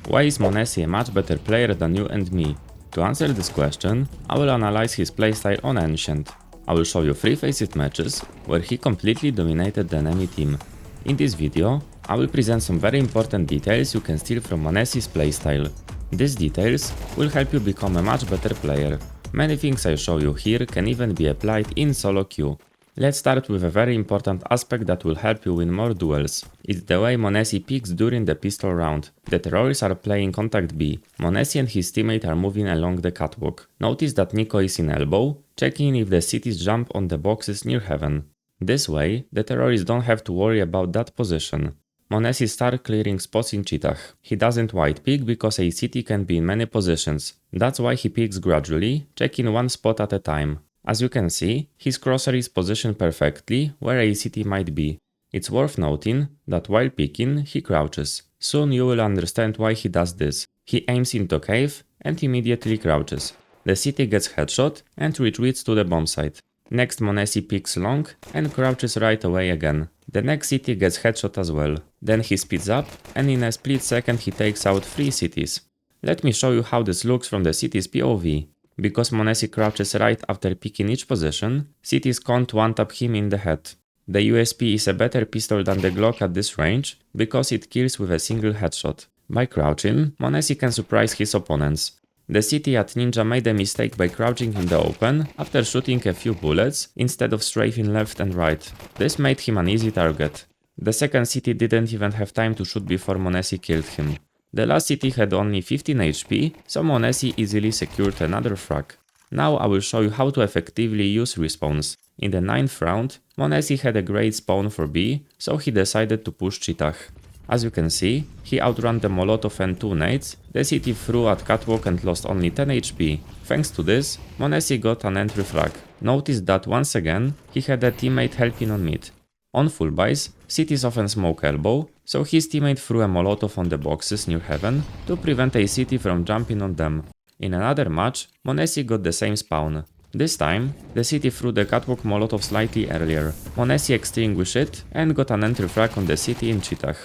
Why is m0NESY a much better player than you and me? To answer this question, I will analyze his playstyle on Ancient. I will show you 3 faceit matches where he completely dominated the enemy team. In this video, I will present some very important details you can steal from m0NESY's playstyle. These details will help you become a much better player. Many things I show you here can even be applied in SoloQ. Let's start with a very important aspect that will help you win more duels. It's the way m0NESY peeks during the pistol round. The terrorists are playing contact B. m0NESY and his teammate are moving along the catwalk. Notice that Nico is in elbow, checking if the cities jump on the boxes near heaven. This way, the terrorists don't have to worry about that position. m0NESY starts clearing spots in cheetah. He doesn't wide peek because a city can be in many positions. That's why he peeks gradually, checking one spot at a time. As you can see, his crosshair is positioned perfectly where a city might be. It's worth noting that while peeking, he crouches. Soon you will understand why he does this. He aims into a cave and immediately crouches. The city gets headshot and retreats to the bomb site. Next m0NESY peeks long and crouches right away again. The next city gets headshot as well. Then he speeds up and in a split second he takes out 3 cities. Let me show you how this looks from the city's POV. Because m0NESY crouches right after picking each position, cities can't one-tap him in the head. The USP is a better pistol than the Glock at this range, because it kills with a single headshot. By crouching, m0NESY can surprise his opponents. The city at Ninja made a mistake by crouching in the open after shooting a few bullets instead of strafing left and right. This made him an easy target. The second city didn't even have time to shoot before m0NESY killed him. The last city had only 15 HP, so m0NESY easily secured another frag. Now I will show you how to effectively use respawns. In the 9th round, m0NESY had a great spawn for B, so he decided to push cheetah. As you can see, he outran the Molotov and 2 nades, the city threw at catwalk and lost only 10 HP. Thanks to this, m0NESY got an entry frag. Notice that once again, he had a teammate helping on mid. On full buys, cities often smoke elbow, so his teammate threw a Molotov on the boxes near heaven to prevent a city from jumping on them. In another match, m0NESY got the same spawn. This time, the city threw the catwalk Molotov slightly earlier. m0NESY extinguished it and got an entry frag on the city in cheetah.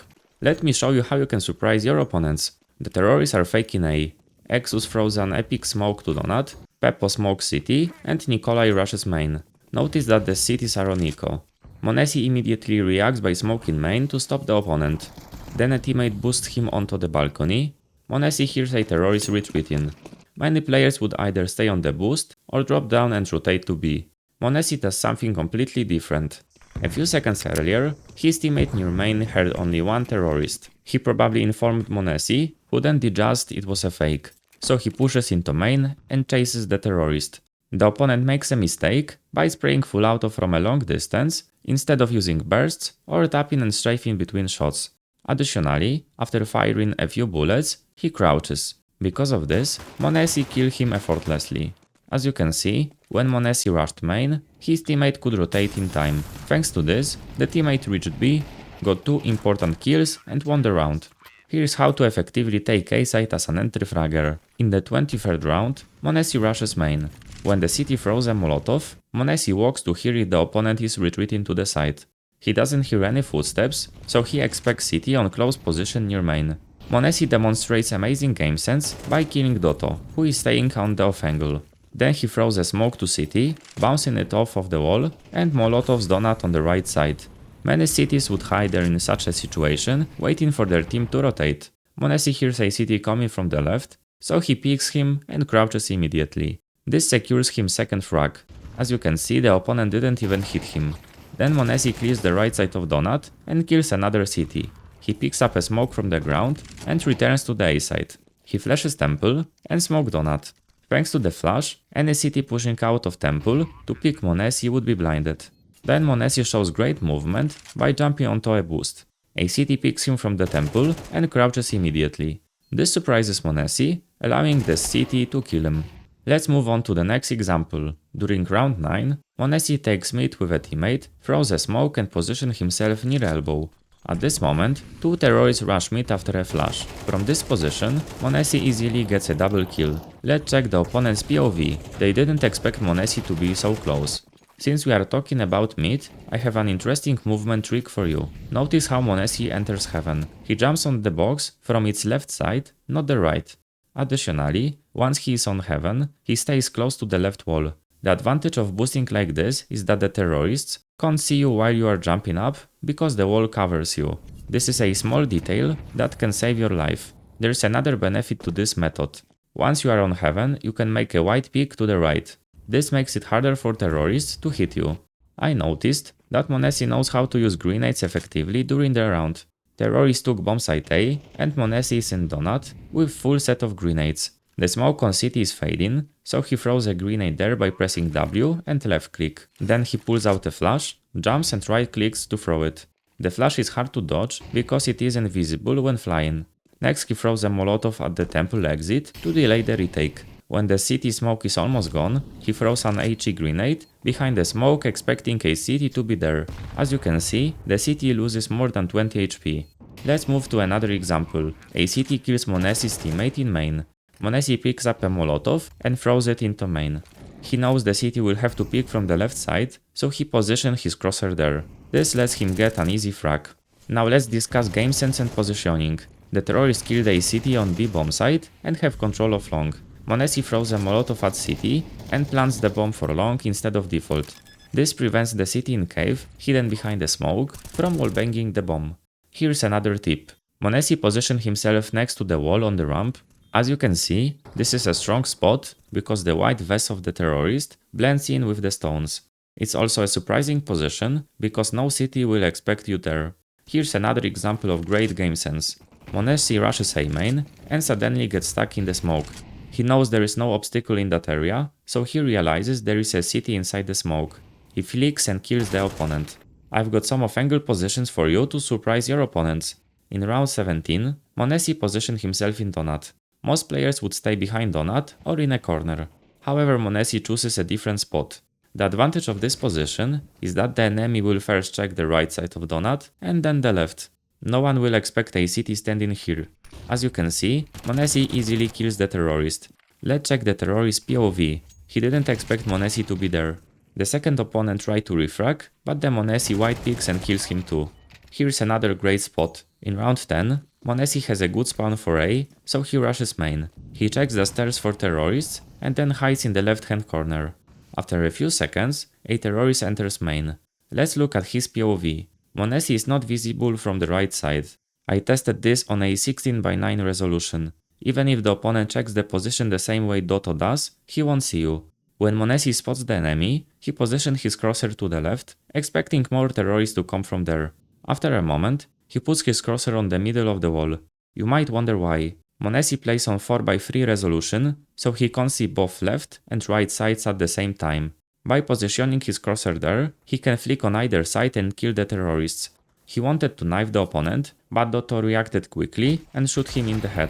Let me show you how you can surprise your opponents. The terrorists are faking A. Exus throws an epic smoke to Donut, Peppo smokes city, and Nikolai rushes main. Notice that the cities are on Nico. m0NESY immediately reacts by smoking main to stop the opponent. Then a teammate boosts him onto the balcony. m0NESY hears a terrorist retreating. Many players would either stay on the boost or drop down and rotate to B. m0NESY does something completely different. A few seconds earlier, his teammate near main heard only one terrorist. He probably informed m0NESY, who then deduced it was a fake. So he pushes into main and chases the terrorist. The opponent makes a mistake by spraying full auto from a long distance instead of using bursts or tapping and strafing between shots. Additionally, after firing a few bullets, he crouches. Because of this, m0NESY killed him effortlessly. As you can see, when m0NESY rushed main, his teammate could rotate in time. Thanks to this, the teammate reached B, got 2 important kills and won the round. Here's how to effectively take A site as an entry fragger. In the 23rd round, m0NESY rushes main. When the city throws a Molotov, m0NESY walks to hear if the opponent is retreating to the site. He doesn't hear any footsteps, so he expects city on close position near main. m0NESY demonstrates amazing game sense by killing Dotto, who is staying on the off angle. Then he throws a smoke to city, bouncing it off of the wall, and Molotovs Donut on the right side. Many cities would hide there in such a situation, waiting for their team to rotate. m0NESY hears a city coming from the left, so he peeks him and crouches immediately. This secures him second frag. As you can see, the opponent didn't even hit him. Then m0NESY clears the right side of Donut and kills another city. He picks up a smoke from the ground and returns to the A side. He flashes Temple and smokes Donut. Thanks to the flash, any city pushing out of Temple to pick m0NESY would be blinded. Then m0NESY shows great movement by jumping onto a boost. A city picks him from the Temple and crouches immediately. This surprises m0NESY, allowing the city to kill him. Let's move on to the next example. During round 9, m0NESY takes mid with a teammate, throws a smoke and positions himself near elbow. At this moment, 2 terrorists rush mid after a flash. From this position, m0NESY easily gets a double kill. Let's check the opponent's POV. They didn't expect m0NESY to be so close. Since we are talking about mid, I have an interesting movement trick for you. Notice how m0NESY enters heaven. He jumps on the box from its left side, not the right. Additionally, once he is on heaven, he stays close to the left wall. The advantage of boosting like this is that the terrorists can't see you while you are jumping up because the wall covers you. This is a small detail that can save your life. There's another benefit to this method. Once you are on heaven, you can make a wide peek to the right. This makes it harder for terrorists to hit you. I noticed that m0NESY knows how to use grenades effectively during the round. Terrorists took bomb site A and m0NESY is in donut with full set of grenades. The smoke on city is fading, so he throws a grenade there by pressing W and left click. Then he pulls out a flash, jumps and right clicks to throw it. The flash is hard to dodge because it is invisible when flying. Next he throws a molotov at the temple exit to delay the retake. When the city smoke is almost gone, he throws an HE grenade behind the smoke expecting a city to be there. As you can see, the city loses more than 20 HP. Let's move to another example. A city kills m0NESY's teammate in main. m0NESY picks up a molotov and throws it into main. He knows the city will have to pick from the left side, so he positions his crosshair there. This lets him get an easy frag. Now let's discuss Gamesense and positioning. The terrorists kill the city on B bomb site and have control of long. m0NESY throws a molotov at city and plants the bomb for long instead of default. This prevents the city in cave, hidden behind the smoke, from wallbanging the bomb. Here's another tip. m0NESY positions himself next to the wall on the ramp. As you can see, this is a strong spot because the white vest of the terrorist blends in with the stones. It's also a surprising position because no city will expect you there. Here's another example of great game sense. m0NESY rushes A main and suddenly gets stuck in the smoke. He knows there is no obstacle in that area, so he realizes there is a city inside the smoke. He flicks and kills the opponent. I've got some off-angle positions for you to surprise your opponents. In round 17, m0NESY positioned himself in donut. Most players would stay behind donut or in a corner. However, m0NESY chooses a different spot. The advantage of this position is that the enemy will first check the right side of donut and then the left. No one will expect a city standing here. As you can see, m0NESY easily kills the terrorist. Let's check the terrorist POV. He didn't expect m0NESY to be there. The second opponent tried to refrag, but the m0NESY white picks and kills him too. Here's another great spot. In round 10, m0NESY has a good spawn for A, so he rushes main. He checks the stairs for terrorists and then hides in the left hand corner. After a few seconds, a terrorist enters main. Let's look at his POV. m0NESY is not visible from the right side. I tested this on a 16:9 resolution. Even if the opponent checks the position the same way Dotto does, he won't see you. When m0NESY spots the enemy, he positions his crosshair to the left, expecting more terrorists to come from there. After a moment, he puts his crosshair on the middle of the wall. You might wonder why. m0NESY plays on 4:3 resolution, so he can't see both left and right sides at the same time. By positioning his crosshair there, he can flick on either side and kill the terrorists. He wanted to knife the opponent, but Dotto reacted quickly and shot him in the head.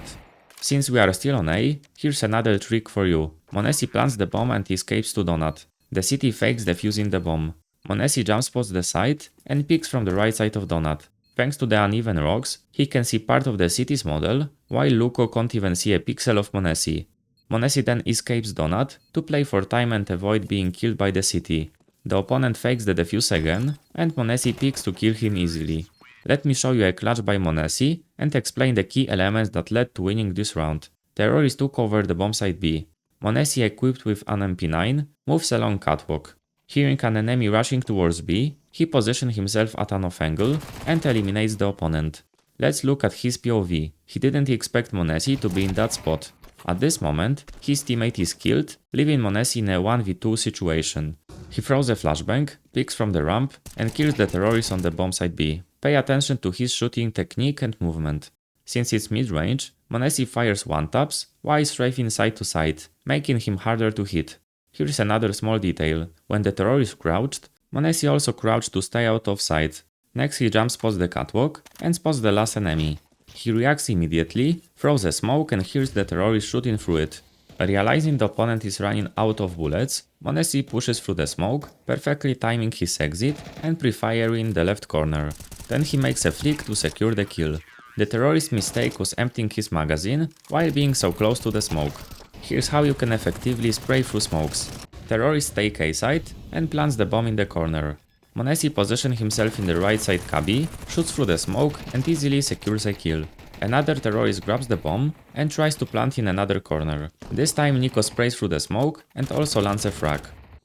Since we are still on A, here's another trick for you. m0NESY plants the bomb and escapes to donut. The city fakes defusing the bomb. m0NESY jump spots the site and picks from the right side of donut. Thanks to the uneven rocks, he can see part of the city's model, while Luko can't even see a pixel of m0NESY. m0NESY then escapes donut to play for time and avoid being killed by the city. The opponent fakes the defuse again, and m0NESY picks to kill him easily. Let me show you a clutch by m0NESY and explain the key elements that led to winning this round. Terrorists took over the bomb site B. m0NESY, equipped with an MP9, moves along catwalk. Hearing an enemy rushing towards B, he positions himself at an off angle and eliminates the opponent. Let's look at his POV. He didn't expect m0NESY to be in that spot. At this moment, his teammate is killed, leaving m0NESY in a 1v2 situation. He throws a flashbang, picks from the ramp, and kills the terrorist on the bomb site B. Pay attention to his shooting technique and movement. Since it's mid-range, m0NESY fires one-taps while strafing side to side, making him harder to hit. Here's another small detail. When the terrorist crouched, m0NESY also crouched to stay out of sight. Next he jump spots the catwalk and spots the last enemy. He reacts immediately, throws a smoke and hears the terrorist shooting through it. Realizing the opponent is running out of bullets, m0NESY pushes through the smoke, perfectly timing his exit and pre-firing the left corner. Then he makes a flick to secure the kill. The terrorist's mistake was emptying his magazine while being so close to the smoke. Here's how you can effectively spray through smokes. Terrorist take A site and plants the bomb in the corner. m0NESY positions himself in the right side cubby, shoots through the smoke and easily secures a kill. Another terrorist grabs the bomb and tries to plant in another corner. This time Nico sprays through the smoke and also lands a frag.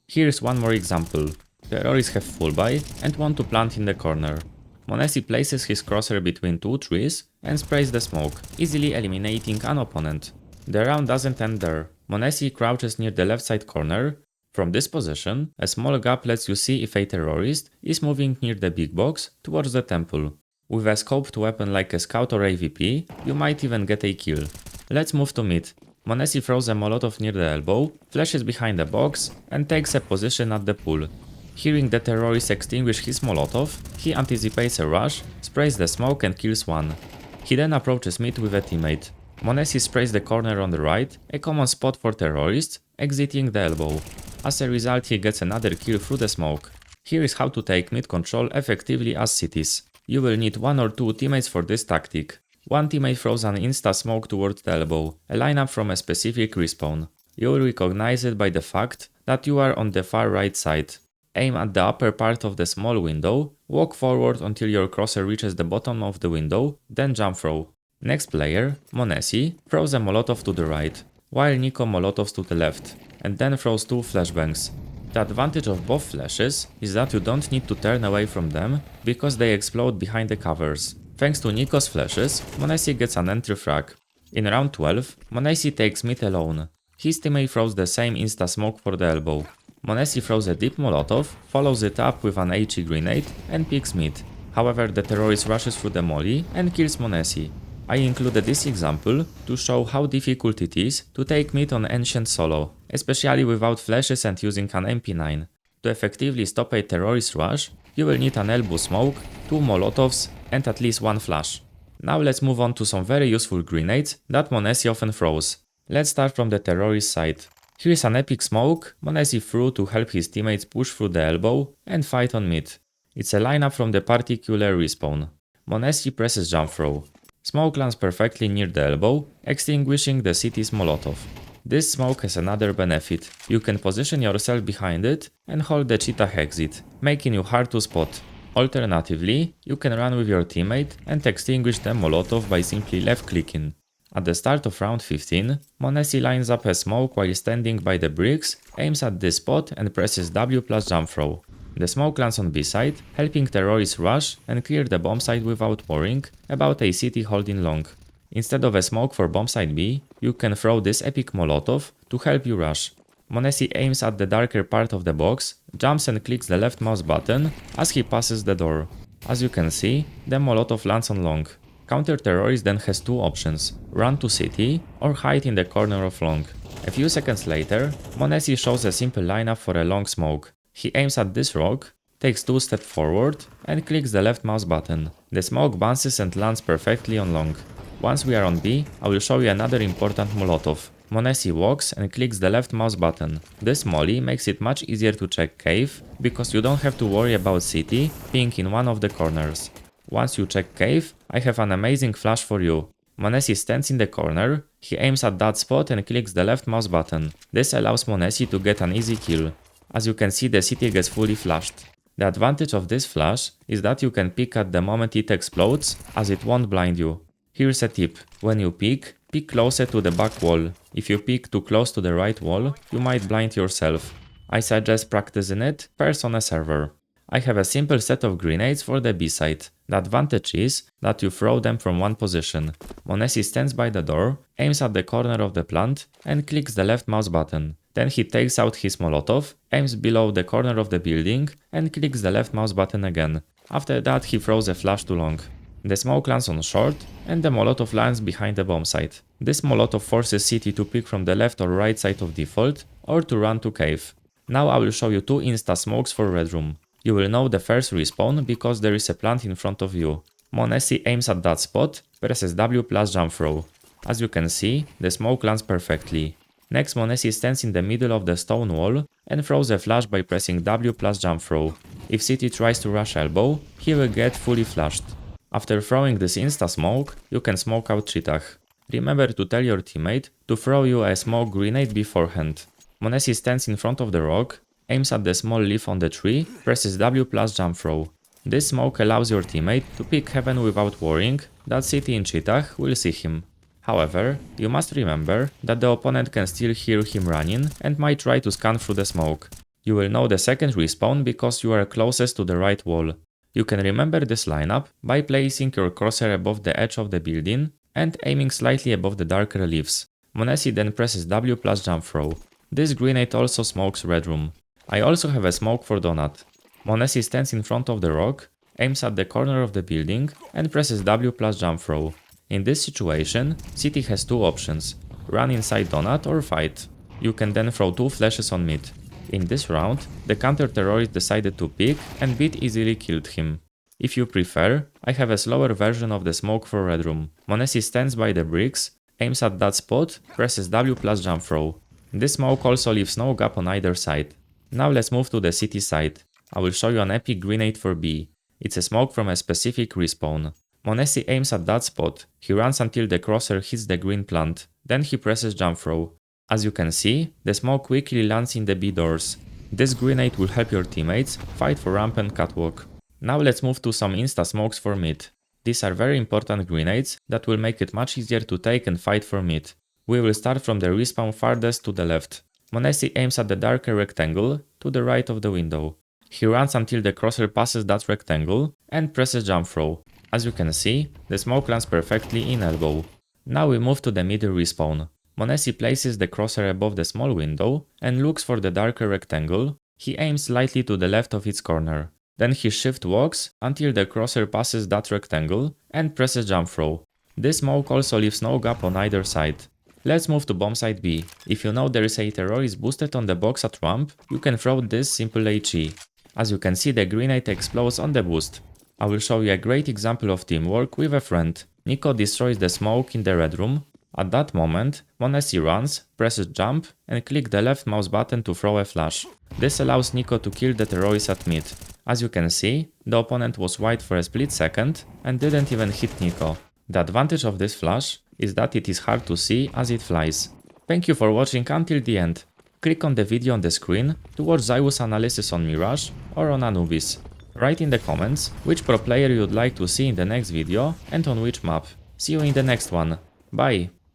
Here's one more example. Terrorists have full buy and want to plant in the corner. m0NESY places his crosshair between two trees and sprays the smoke, easily eliminating an opponent. The round doesn't end there. m0NESY crouches near the left side corner. From this position, a small gap lets you see if a terrorist is moving near the big box towards the temple. With a scoped weapon like a scout or AVP, you might even get a kill. Let's move to mid. m0NESY throws a molotov near the elbow, flashes behind the box, and takes a position at the pool. Hearing the terrorist extinguish his molotov, he anticipates a rush, sprays the smoke and kills one. He then approaches mid with a teammate. m0NESY sprays the corner on the right, a common spot for terrorists, exiting the elbow. As a result, he gets another kill through the smoke. Here is how to take mid control effectively as cities. You will need one or two teammates for this tactic. One teammate throws an insta smoke towards the elbow, a lineup from a specific respawn. You will recognize it by the fact that you are on the far right side. Aim at the upper part of the small window, walk forward until your crosshair reaches the bottom of the window, then jump throw. Next player, m0NESY, throws a molotov to the right, while Nico molotovs to the left, and then throws two flashbangs. The advantage of both flashes is that you don't need to turn away from them because they explode behind the covers. Thanks to Nico's flashes, m0NESY gets an entry frag. In round 12, m0NESY takes mid alone. His teammate throws the same insta smoke for the elbow. m0NESY throws a deep molotov, follows it up with an HE grenade and picks mid. However, the terrorist rushes through the molly and kills m0NESY. I included this example to show how difficult it is to take mid on Ancient solo, especially without flashes and using an MP9. To effectively stop a terrorist rush, you will need an elbow smoke, two molotovs and at least one flash. Now let's move on to some very useful grenades that m0NESY often throws. Let's start from the terrorist side. Here is an epic smoke m0NESY threw to help his teammates push through the elbow and fight on mid. It's a lineup from the particular respawn. m0NESY presses jump throw. Smoke lands perfectly near the elbow, extinguishing the city's molotov. This smoke has another benefit. You can position yourself behind it and hold the cheetah exit, making you hard to spot. Alternatively, you can run with your teammate and extinguish the molotov by simply left clicking. At the start of round 15, m0NESY lines up a smoke while standing by the bricks, aims at this spot and presses W plus jump throw. The smoke lands on B side, helping terrorists rush and clear the bomb site without worrying about a city holding long. Instead of a smoke for bomb site B, you can throw this epic molotov to help you rush. m0NESY aims at the darker part of the box, jumps and clicks the left mouse button as he passes the door. As you can see, the molotov lands on long. Counter-terrorist then has two options, run to city or hide in the corner of long. A few seconds later, m0NESY shows a simple lineup for a long smoke. He aims at this rock, takes two steps forward and clicks the left mouse button. The smoke bounces and lands perfectly on long. Once we are on B, I will show you another important molotov. m0NESY walks and clicks the left mouse button. This molly makes it much easier to check cave, because you don't have to worry about city being in one of the corners. Once you check cave, I have an amazing flash for you. m0NESY stands in the corner, he aims at that spot and clicks the left mouse button. This allows m0NESY to get an easy kill. As you can see, the city gets fully flashed. The advantage of this flash is that you can peek at the moment it explodes, as it won't blind you. Here's a tip: when you peek closer to the back wall. If you peek too close to the right wall, you might blind yourself. I suggest practicing it first on a server. I have a simple set of grenades for the B side. The advantage is that you throw them from one position. m0NESY stands by the door, aims at the corner of the plant and clicks the left mouse button. Then he takes out his molotov, aims below the corner of the building and clicks the left mouse button again. After that he throws a flash too long. The smoke lands on short and the molotov lands behind the bomb site. This molotov forces city to pick from the left or right side of default or to run to cave. Now I will show you two insta smokes for red room. You will know the first respawn because there is a plant in front of you. m0NESY aims at that spot, presses W plus jump throw. As you can see, the smoke lands perfectly. Next, m0NESY stands in the middle of the stone wall and throws a flash by pressing W plus jump throw. If city tries to rush elbow, he will get fully flashed. After throwing this insta smoke, you can smoke out cheetah. Remember to tell your teammate to throw you a smoke grenade beforehand. m0NESY stands in front of the rock, aims at the small leaf on the tree, presses W plus jump throw. This smoke allows your teammate to pick heaven without worrying that City in cheetah will see him. However, you must remember that the opponent can still hear him running and might try to scan through the smoke. You will know the second respawn because you are closest to the right wall. You can remember this lineup by placing your crosshair above the edge of the building and aiming slightly above the darker leaves. m0NESY then presses W plus jump throw. This grenade also smokes red room. I also have a smoke for Donut. m0NESY stands in front of the rock, aims at the corner of the building and presses W plus jump throw. In this situation, City has two options, run inside Donut or fight. You can then throw two flashes on mid. In this round, the counter-terrorist decided to pick and Beat easily killed him. If you prefer, I have a slower version of the smoke for red room. m0NESY stands by the bricks, aims at that spot, presses W plus jump throw. This smoke also leaves no gap on either side. Now let's move to the City side. I will show you an epic grenade for B. It's a smoke from a specific respawn. m0NESY aims at that spot, he runs until the crosshair hits the green plant, then he presses jump throw. As you can see, the smoke quickly lands in the B doors. This grenade will help your teammates fight for ramp and catwalk. Now let's move to some insta smokes for mid. These are very important grenades that will make it much easier to take and fight for mid. We will start from the respawn farthest to the left. m0NESY aims at the darker rectangle to the right of the window. He runs until the crosshair passes that rectangle and presses jump throw. As you can see, the smoke lands perfectly in elbow. Now we move to the middle respawn. m0NESY places the crosshair above the small window and looks for the darker rectangle. He aims slightly to the left of its corner. Then he shift walks until the crosshair passes that rectangle and presses jump throw. This smoke also leaves no gap on either side. Let's move to bomb site B. If you know there is a terrorist boosted on the box at ramp, you can throw this simple HE. As you can see, the grenade explodes on the boost. I will show you a great example of teamwork with a friend. Nico destroys the smoke in the red room. At that moment, m0NESY runs, presses jump and click the left mouse button to throw a flash. This allows Nico to kill the terrorist at mid. As you can see, the opponent was white for a split second and didn't even hit Nico. The advantage of this flash is that it is hard to see as it flies. Thank you for watching until the end. Click on the video on the screen to watch Zyw's analysis on Mirage or on m0NESY. Write in the comments which pro player you'd like to see in the next video and on which map. See you in the next one. Bye!